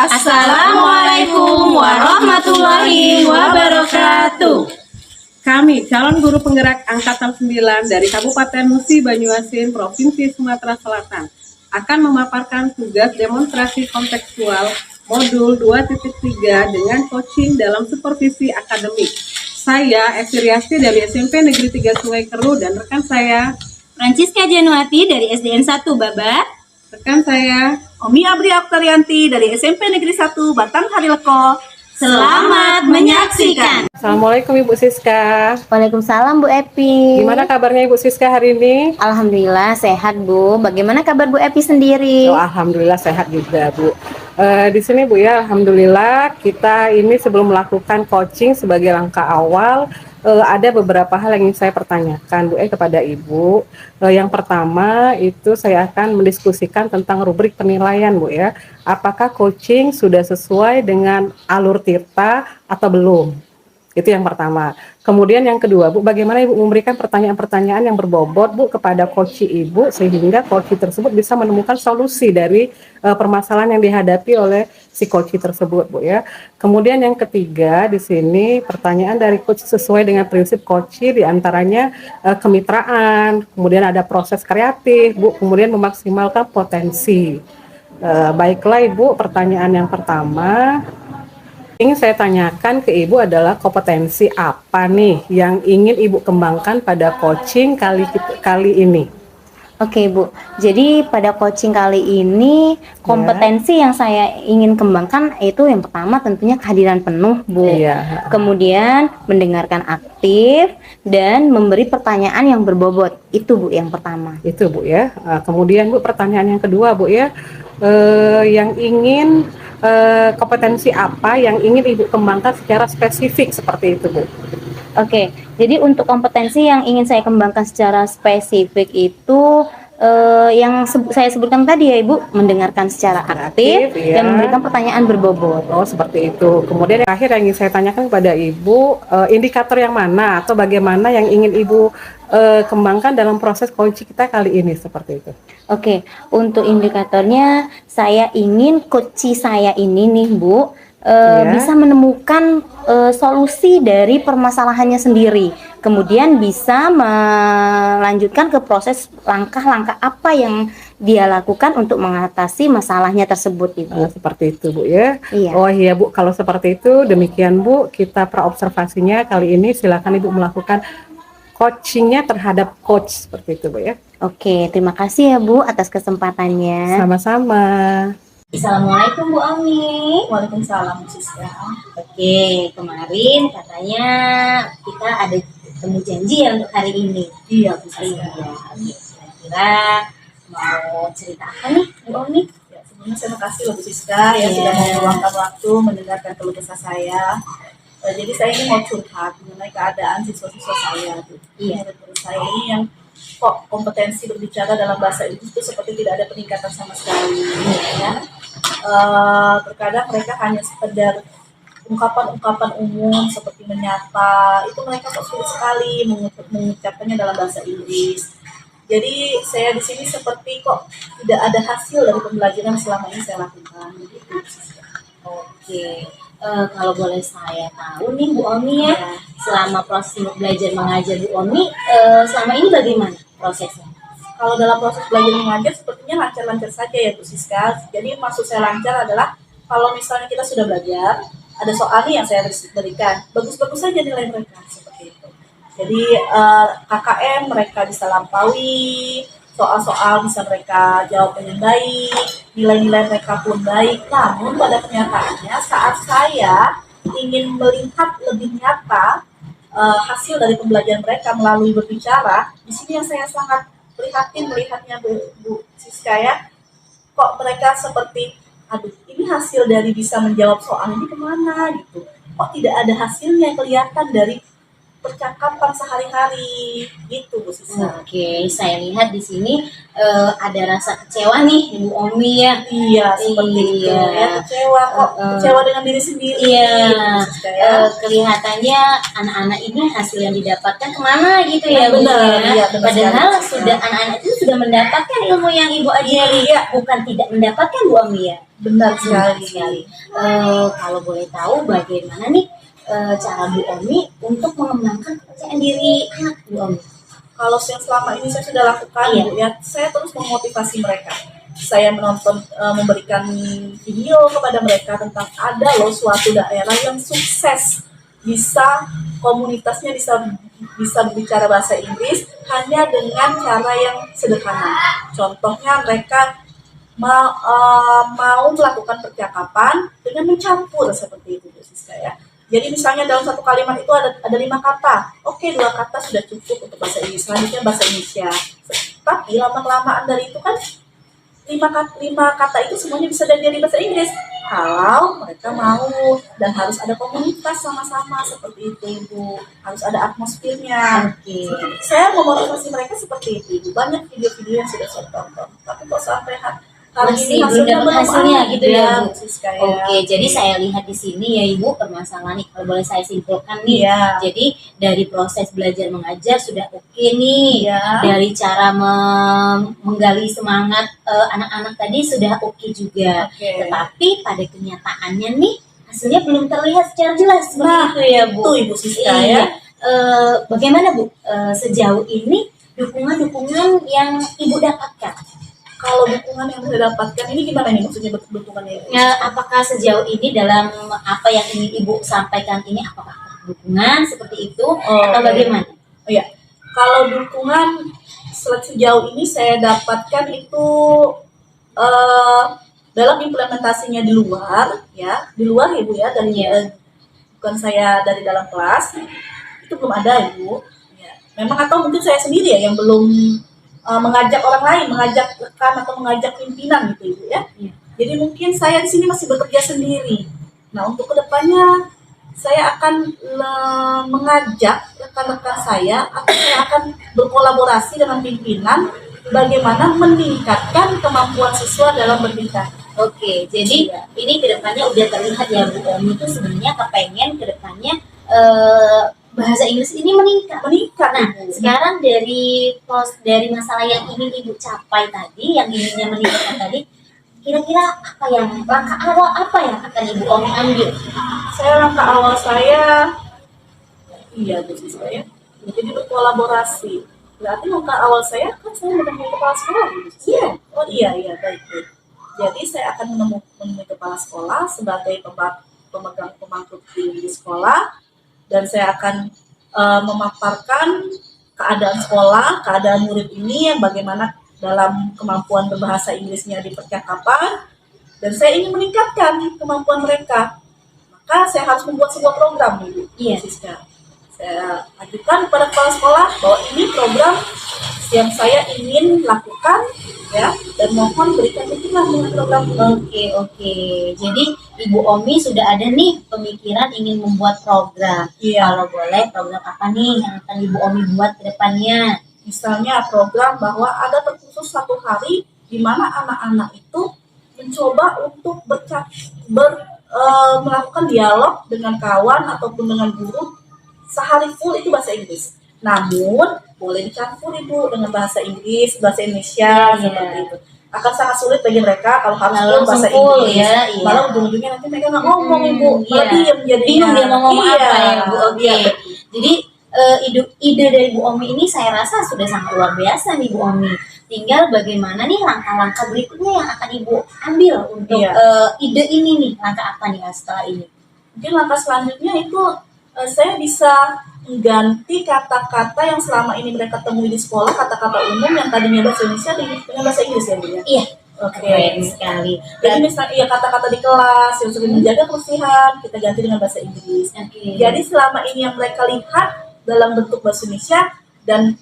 Assalamualaikum warahmatullahi wabarakatuh. Kami calon guru penggerak Angkatan 9 dari Kabupaten Musi Banyuasin, Provinsi Sumatera Selatan akan memaparkan tugas demonstrasi kontekstual modul 2.3 dengan coaching dalam supervisi akademik. Saya Esti Riasti dari SMP Negeri 3 Sungai Keru dan rekan saya Francisca Januati dari SDN 1 Babat. Rekan saya Omi Abri Aktarianti dari SMP Negeri 1 Batang Harileko. Selamat menyaksikan. Assalamualaikum Ibu Siska. Waalaikumsalam Bu Epi. Gimana kabarnya Ibu Siska hari ini? Alhamdulillah sehat Bu. Bagaimana kabar Bu Epi sendiri? Alhamdulillah sehat juga Bu. Di sini Bu ya, alhamdulillah kita ini sebelum melakukan coaching sebagai langkah awal ada beberapa hal yang ingin saya pertanyakan Bu kepada Ibu. Yang pertama itu saya akan mendiskusikan tentang rubrik penilaian Bu ya. Apakah coaching sudah sesuai dengan alur Tirta atau belum? Itu yang pertama. Kemudian yang kedua, Bu, bagaimana Ibu memberikan pertanyaan-pertanyaan yang berbobot, Bu, kepada coach Ibu sehingga coach tersebut bisa menemukan solusi dari permasalahan yang dihadapi oleh si coach tersebut, Bu ya. Kemudian yang ketiga di sini pertanyaan dari coach sesuai dengan prinsip coach diantaranya kemitraan, kemudian ada proses kreatif, Bu, kemudian memaksimalkan potensi. Baiklah Ibu, pertanyaan yang pertama ingin saya tanyakan ke Ibu adalah kompetensi apa nih yang ingin Ibu kembangkan pada coaching kali ini? Oke Bu, jadi pada coaching kali ini kompetensi yang saya ingin kembangkan itu yang pertama tentunya kehadiran penuh Bu. Iya. Kemudian mendengarkan aktif dan memberi pertanyaan yang berbobot. Itu Bu yang pertama. Itu Bu ya. Kemudian Bu pertanyaan yang kedua Bu ya, yang ingin kompetensi apa yang ingin Ibu kembangkan secara spesifik seperti itu Bu? Oke, jadi untuk kompetensi yang ingin saya kembangkan secara spesifik itu yang saya sebutkan tadi ya Ibu, mendengarkan secara aktif ya. dan memberikan pertanyaan berbobot. Oh seperti itu. Kemudian yang terakhir yang ingin saya tanyakan kepada Ibu, indikator yang mana atau bagaimana yang ingin Ibu kembangkan dalam proses coaching kita kali ini seperti itu? Oke, untuk indikatornya saya ingin coach saya ini nih Bu bisa menemukan solusi dari permasalahannya sendiri, kemudian bisa melanjutkan ke proses langkah-langkah apa yang dia lakukan untuk mengatasi masalahnya tersebut Ibu. Seperti itu Bu ya. Iya. Oh iya Bu, kalau seperti itu demikian Bu, kita praobservasinya kali ini silakan Ibu melakukan coachingnya terhadap coach seperti itu Bu ya. Oke, terima kasih ya Bu atas kesempatannya. Sama-sama. Assalamualaikum Bu Ami. Waalaikumsalam Bu Siska. Oke, kemarin katanya kita ada temu janji ya untuk hari ini. Iya Bu Siska. Iya. Kira-kira mau cerita apa nih Bu Ami? Ya, sebelumnya terima kasih loh Bu Siska yang sudah meluangkan waktu mendengarkan keluh kesah saya. Jadi saya ini mau curhat mengenai keadaan siswa-siswa saya. Iya. Menurut saya ini yang kok kompetensi berbicara dalam bahasa Inggris itu seperti tidak ada peningkatan sama sekali. Ya. Terkadang mereka hanya sekedar ungkapan-ungkapan umum seperti menyapa, itu mereka kok sulit sekali mengucapkannya dalam bahasa Inggris. Jadi saya di sini seperti kok tidak ada hasil dari pembelajaran selama ini saya lakukan. Begitu. Oke. Kalau boleh saya tahu nih Bu Omi ya, selama proses belajar mengajar Bu Omi selama ini bagaimana prosesnya? Kalau dalam proses belajar mengajar sepertinya lancar-lancar saja ya Bu Siska. Jadi maksud saya lancar adalah kalau misalnya kita sudah belajar, ada soal nih yang saya berikan, bagus-bagus saja nilai mereka seperti itu. Jadi KKM mereka bisa lampaui, soal-soal bisa mereka jawab dengan baik, nilai-nilai mereka pun baik. Namun pada kenyataannya saat saya ingin melihat lebih nyata hasil dari pembelajaran mereka melalui berbicara, di sini yang saya sangat prihatin melihatnya Bu Siska ya, kok mereka seperti aduh ini hasil dari bisa menjawab soal ini kemana gitu, kok tidak ada hasilnya kelihatan dari percakapan sehari-hari gitu Bu Siska. Oke, saya lihat di sini ada rasa kecewa nih Ibu Omi ya. Iya, seperti itu Iya. ya, kecewa kok, kecewa dengan diri sendiri. Iya, Bu Siska, ya. kelihatannya anak-anak ini hasil yang didapatkan kemana gitu ya Bu Benar, ya. iya, benar Padahal sekali. sudah anak-anak itu sudah mendapatkan ilmu yang Ibu ajari, Iya. bukan tidak mendapatkan Bu Omi ya. Benar Benar sekali. sekali. Kalau boleh tahu bagaimana nih cara Bu Omi untuk mengembangkan kepercayaan diri anak Bu Omi? Kalau yang selama ini saya sudah lakukan, Iya. Bu, ya, saya terus memotivasi mereka. Saya menonton, memberikan video kepada mereka tentang ada loh suatu daerah yang sukses, bisa komunitasnya bisa berbicara bahasa Inggris hanya dengan cara yang sederhana. Contohnya mereka mau melakukan percakapan dengan mencampur seperti itu, Bu Siska, ya. Jadi misalnya dalam satu kalimat itu ada 5 kata. Oke, 2 kata sudah cukup untuk bahasa Inggris. Selanjutnya bahasa Indonesia. Tapi lama-kelamaan dari itu kan 5 kata itu semuanya bisa dari bahasa Inggris. Kalau mereka mau, dan harus ada komunitas sama-sama seperti itu, Ibu. Harus ada atmosfernya. Oke. Saya memotivasi mereka seperti itu, Ibu. Banyak video-video yang sudah saya tonton. Tapi kok sampai hari Masih ini belum dapat hasilnya gitu ya, Bu. Bu Siska, ya. Oke, jadi saya lihat di sini ya Ibu, permasalahan nih kalau boleh saya simpulkan nih. Iya. Jadi dari proses belajar mengajar sudah oke nih. Iya. Dari cara menggali semangat anak-anak tadi sudah oke juga. Oke. Tetapi pada kenyataannya nih hasilnya belum terlihat secara jelas seperti Nah, itu ya Bu. itu Ibu Siska, Iya. ya. Bagaimana Bu sejauh ini dukungan-dukungan yang Ibu dapatkan? Kalau dukungan yang saya dapatkan ini gimana nih maksudnya dukungannya? Ya, apakah sejauh ini dalam apa yang ingin Ibu sampaikan ini apakah dukungan seperti itu atau oke. bagaimana? Oh ya, kalau dukungan sejauh ini saya dapatkan itu dalam implementasinya di luar ya Bu ya, dari bukan saya dari dalam kelas itu belum ada Ibu. Ya. Memang atau mungkin saya sendiri ya yang belum mengajak orang lain, mengajak rekan atau mengajak pimpinan gitu Ibu ya. Iya. Jadi mungkin saya di sini masih bekerja sendiri. Nah, untuk kedepannya saya akan mengajak rekan-rekan saya atau saya akan berkolaborasi dengan pimpinan bagaimana meningkatkan kemampuan siswa dalam berbicara. Oke, jadi ini kedepannya udah terlihat ya Bu Omi itu sebenarnya kepengen kedepannya bahasa Inggris ini meningkat. Nah, sekarang dari masalah yang ingin Ibu capai tadi, yang inginnya meningkat tadi, kira-kira apa yang langkah awal apa yang akan Ibu Omi ambil? Langkah awal saya, iya Bu Siska ya, jadi berkolaborasi. Berarti langkah awal saya kan saya menemui kepala sekolah. Iya. Oh iya baik. Jadi saya akan menemui kepala sekolah sebagai pemegang pemangku tinggi di sekolah, dan saya akan memaparkan keadaan sekolah, keadaan murid ini yang bagaimana dalam kemampuan berbahasa Inggrisnya di percakapan, dan saya ingin meningkatkan kemampuan mereka. Maka saya harus membuat sebuah program nih, Iya. Siska. Saya ajukan kepada kepala sekolah bahwa ini program yang saya ingin lakukan ya, dan mohon berikan dukungan dengan program ini. Oke. Jadi Ibu Omi sudah ada nih pemikiran ingin membuat program. Iya. Kalau boleh, program apa nih yang akan Ibu Omi buat ke depannya? Misalnya program bahwa ada terkhusus satu hari di mana anak-anak itu mencoba untuk melakukan dialog dengan kawan ataupun dengan guru sehari full itu bahasa Inggris. Namun boleh dicampur Ibu dengan bahasa Inggris, bahasa Indonesia seperti itu. Akan sangat sulit bagi mereka kalau harus full bahasa Inggris. Ya, iya. Malah ujung-ujungnya nanti mereka nggak ngomong Ibu, malah Iya. diam jadinya. Bingung dia mau ngomong Iya. apa ya Bu Omi. Iya. Jadi ide dari Bu Omi ini saya rasa sudah sangat luar biasa nih Bu Omi. Tinggal bagaimana nih langkah-langkah berikutnya yang akan Ibu ambil untuk Iya. ide ini nih, langkah apa nih setelah ini? Mungkin langkah selanjutnya itu saya bisa mengganti kata-kata yang selama ini mereka temui di sekolah, kata-kata umum yang tadinya bahasa Indonesia dengan bahasa Inggris ya Bu ya. Iya. Oke. Keren sekali. Jadi misalnya kata-kata di kelas yang sering menjaga kebersihan kita ganti dengan bahasa Inggris. Oke. Jadi selama ini yang mereka lihat dalam bentuk bahasa Indonesia dan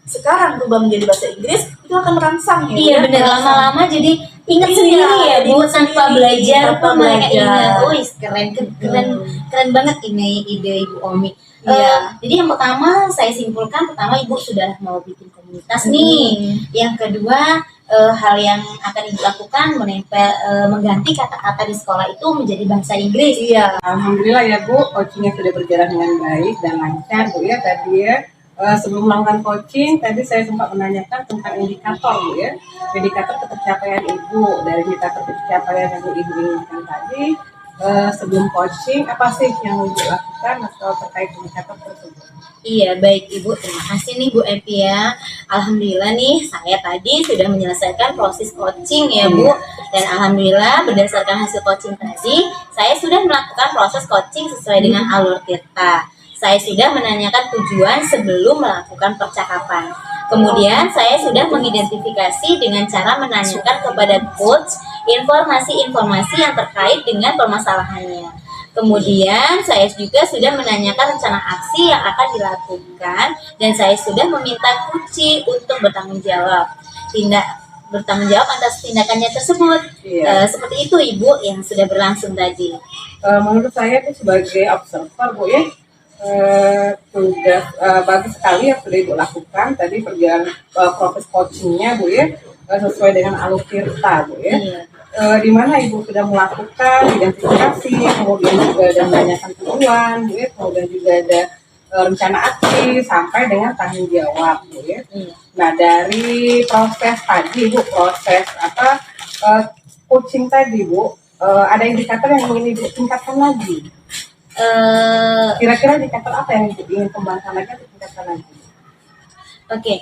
sekarang berubah menjadi bahasa Inggris, itu akan merangsang ya. Iya Bu, ya? benar, Merangsang. lama-lama jadi ingat Iya, sendiri ya Bu, ingat tanpa sendiri, belajar tanpa pun mereka belajar. ingat. Wih, keren, keren, keren banget ini ide Ibu Omi. Iya. Jadi yang pertama saya simpulkan, pertama Ibu sudah mau bikin komunitas nih. Yang kedua, hal yang akan Ibu lakukan menempel, mengganti kata-kata di sekolah itu menjadi bahasa Inggris. Iya. Alhamdulillah ya Bu, coachingnya sudah berjalan dengan baik dan lancar Bu ya tadi ya. Sebelum melakukan coaching, tadi saya sempat menanyakan tentang indikator Bu ya. Indikator pencapaian Ibu, dari indikator pencapaian yang Ibu inginkan tadi, sebelum coaching, apa sih yang Ibu lakukan atau terkait indikator tersebut? Iya, baik Ibu, terima kasih nih Bu Epi ya. Alhamdulillah nih, saya tadi sudah menyelesaikan proses coaching ya Bu. Dan Alhamdulillah berdasarkan hasil coaching tadi, saya sudah melakukan proses coaching sesuai dengan alur Tirta. Saya sudah menanyakan tujuan sebelum melakukan percakapan. Kemudian saya sudah mengidentifikasi dengan cara menanyakan kepada coach informasi-informasi yang terkait dengan permasalahannya. Kemudian saya juga sudah menanyakan rencana aksi yang akan dilakukan dan saya sudah meminta Kuci untuk bertanggung jawab atas tindakannya tersebut. Iya. Seperti itu Ibu yang sudah berlangsung tadi. Menurut saya itu sebagai observer Bu ya, tugas bagus sekali yang sudah Ibu lakukan tadi perjalanan proses coachingnya Bu ya, sesuai dengan alur Tirta Bu ya. Iya. Di mana Ibu sudah melakukan identifikasi, kemudian juga ada menanyakan tujuan, Bu ya, kemudian juga ada rencana aksi sampai dengan tanggung jawab, Bu ya. Nah dari proses tadi Bu, proses coaching tadi Bu, ada indikator yang ingin Ibu tingkatkan lagi. Kira-kira indikator apa yang Ibu ingin kembangkan lagi atau tingkatkan lagi? Oke,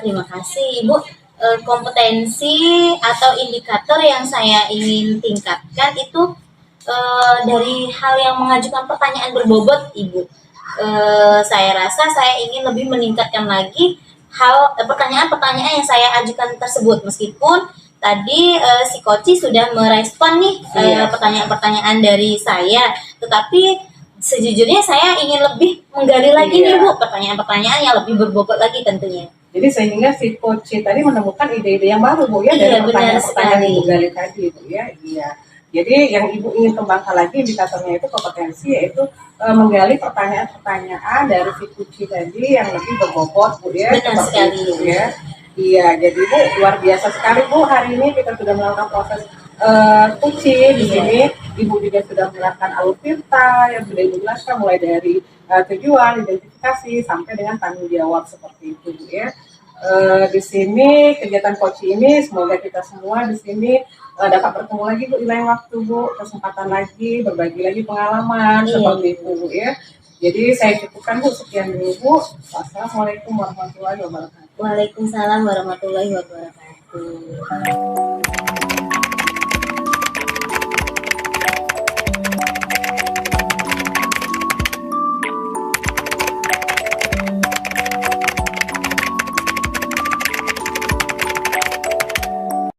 terima kasih Ibu. Kompetensi atau indikator yang saya ingin tingkatkan itu dari hal yang mengajukan pertanyaan berbobot Ibu. Saya rasa saya ingin lebih meningkatkan lagi pertanyaan-pertanyaan yang saya ajukan tersebut, meskipun tadi si Koci sudah merespon nih pertanyaan-pertanyaan dari saya, tetapi sejujurnya saya ingin lebih menggali lagi nih Bu, pertanyaan-pertanyaan yang lebih berbobot lagi tentunya. Jadi sehingga si coach tadi menemukan ide-ide yang baru Bu ya, dari pertanyaan-pertanyaan yang Ibu gali tadi Bu ya. Iya. Jadi yang Ibu ingin kembangkan lagi indikatornya itu kompetensi, yaitu menggali pertanyaan-pertanyaan dari si coach tadi yang lebih berbobot Bu ya. Benar sekali Bu ya. Iya, jadi Bu luar biasa sekali Bu, hari ini kita sudah melakukan proses coaching di sini. Ibu juga sudah melakukan alur Tirta yang sudah Ibu jelaskan mulai dari tujuan, identifikasi sampai dengan tanggung jawab seperti itu Bu ya. Di sini kegiatan coaching ini semoga kita semua di sini dapat bertemu lagi Bu di lain waktu Bu, kesempatan lagi berbagi lagi pengalaman seperti itu Bu ya. Jadi saya cukupkan Bu, sekian dulu Bu. Wassalamualaikum warahmatullahi wabarakatuh. Waalaikumsalam warahmatullahi wabarakatuh.